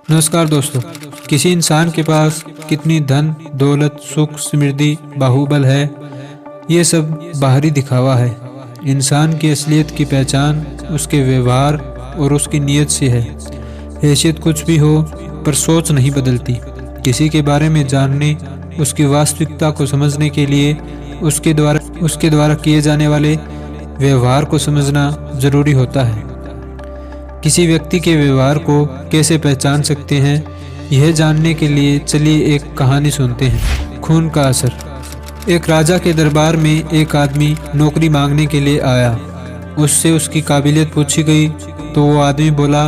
नमस्कार दोस्तों। किसी इंसान के पास कितनी धन दौलत सुख समृद्धि बाहुबल है, ये सब बाहरी दिखावा है। इंसान की असलियत की पहचान उसके व्यवहार और उसकी नीयत से है। हैसियत कुछ भी हो पर सोच नहीं बदलती। किसी के बारे में जानने, उसकी वास्तविकता को समझने के लिए उसके द्वारा किए जाने वाले व्यवहार को समझना जरूरी होता है। किसी व्यक्ति के व्यवहार को कैसे पहचान सकते हैं, यह जानने के लिए चलिए एक कहानी सुनते हैं। खून का असर। एक राजा के दरबार में एक आदमी नौकरी मांगने के लिए आया। उससे उसकी काबिलियत पूछी गई तो वो आदमी बोला,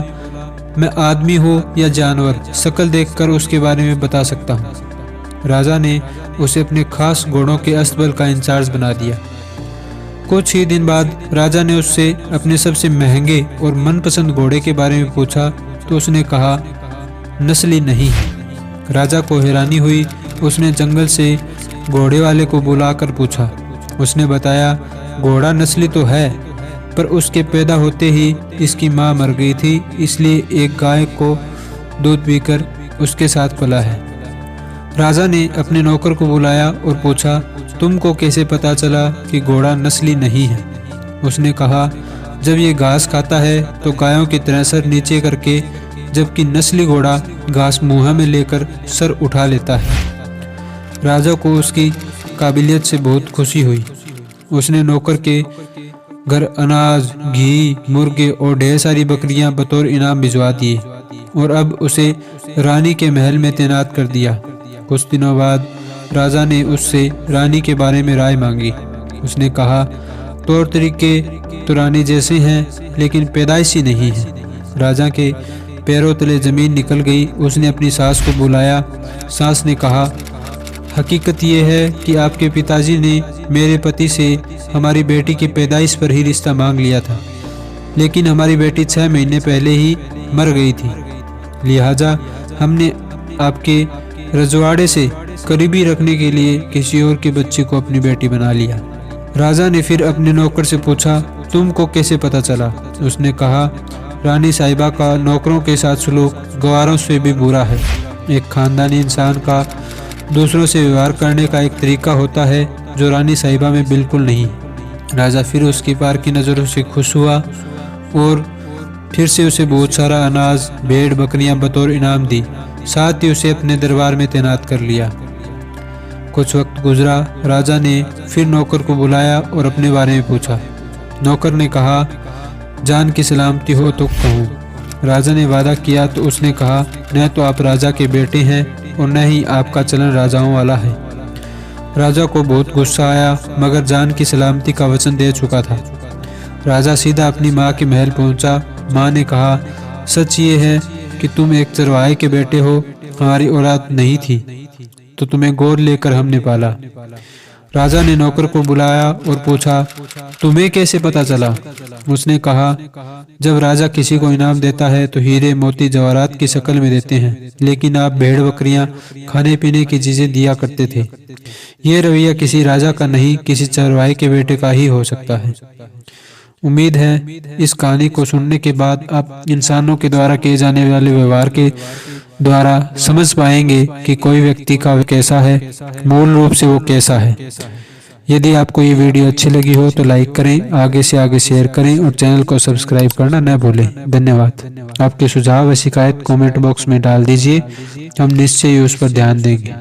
मैं आदमी हूँ या जानवर, शक्ल देखकर उसके बारे में बता सकता हूँ। राजा ने उसे अपने खास घोड़ों के अस्तबल का इंचार्ज बना दिया। कुछ ही दिन बाद राजा ने उससे अपने सबसे महंगे और मनपसंद घोड़े के बारे में पूछा तो उसने कहा, नस्ली नहीं है। राजा को हैरानी हुई। उसने जंगल से घोड़े वाले को बुलाकर पूछा। उसने बताया, घोड़ा नस्ली तो है, पर उसके पैदा होते ही इसकी मां मर गई थी, इसलिए एक गाय को दूध पीकर उसके साथ पला है। राजा ने अपने नौकर को बुलाया और पूछा, तुमको कैसे पता चला कि घोड़ा नस्ली नहीं है? उसने कहा, जब ये घास खाता है तो गायों की तरह सर नीचे करके, जबकि नस्ली घोड़ा घास मुँह में लेकर सर उठा लेता है। राजा को उसकी काबिलियत से बहुत खुशी हुई। उसने नौकर के घर अनाज, घी, मुर्गे और ढेर सारी बकरियां बतौर इनाम भिजवा दिए और अब उसे रानी के महल में तैनात कर दिया। कुछ दिनों बाद राजा ने उससे रानी के बारे में राय मांगी। उसने कहा, तौर तरीके तो रानी जैसे हैं, लेकिन पैदाइशी नहीं है। राजा के पैरों तले जमीन निकल गई। उसने अपनी सास को बुलाया। सास ने कहा, हकीकत यह है कि आपके पिताजी ने मेरे पति से हमारी बेटी की पैदाइश पर ही रिश्ता मांग लिया था, लेकिन हमारी बेटी 6 महीने पहले ही मर गई थी। लिहाजा हमने आपके रजवाड़े से करीबी रखने के लिए किसी और के बच्चे को अपनी बेटी बना लिया। राजा ने फिर अपने नौकर से पूछा, तुमको कैसे पता चला? उसने कहा, रानी साहिबा का नौकरों के साथ सलूक गवारों से भी बुरा है। एक खानदानी इंसान का दूसरों से व्यवहार करने का एक तरीका होता है जो रानी साहिबा में बिल्कुल नहीं। राजा फिर उसकी पार की नज़रों से खुश हुआ और फिर से उसे बहुत सारा अनाज, भेड़ बकरियां बतौर इनाम दी। साथ ही उसे अपने दरबार में तैनात कर लिया। कुछ वक्त गुजरा। राजा ने फिर नौकर को बुलाया और अपने बारे में पूछा। नौकर ने कहा, जान की सलामती हो तो कहूँ। राजा ने वादा किया तो उसने कहा, न तो आप राजा के बेटे हैं और न ही आपका चलन राजाओं वाला है। राजा को बहुत गुस्सा आया, मगर जान की सलामती का वचन दे चुका था। राजा सीधा अपनी माँ के महल पहुंचा। माँ ने कहा, सच ये है कि तुम एक चरवाहे के बेटे हो। हमारी औलाद नहीं थी तो तुम्हें गोद लेकर हमने पाला। राजा ने नौकर को बुलाया और पूछा, तुम्हें कैसे पता चला? उसने कहा, जब राजा किसी को इनाम देता है तो हीरे मोती जवाहरात की शक्ल में देते हैं, लेकिन आप भेड़ बकरियां, खाने पीने की चीजें दिया करते थे। यह रवैया किसी राजा का नहीं, किसी चरवाहे के बेटे का ही हो सकता है। उम्मीद है इस कहानी को सुनने के बाद आप इंसानों के द्वारा किए जाने वाले व्यवहार के द्वारा समझ पाएंगे कि कोई व्यक्ति का कैसा है, मूल रूप से वो कैसा है। यदि आपको ये वीडियो अच्छी लगी हो तो लाइक करें, आगे से आगे शेयर करें और चैनल को सब्सक्राइब करना न भूलें। धन्यवाद। आपके सुझाव व शिकायत कमेंट बॉक्स में डाल दीजिए, हम निश्चय ही उस पर ध्यान देंगे।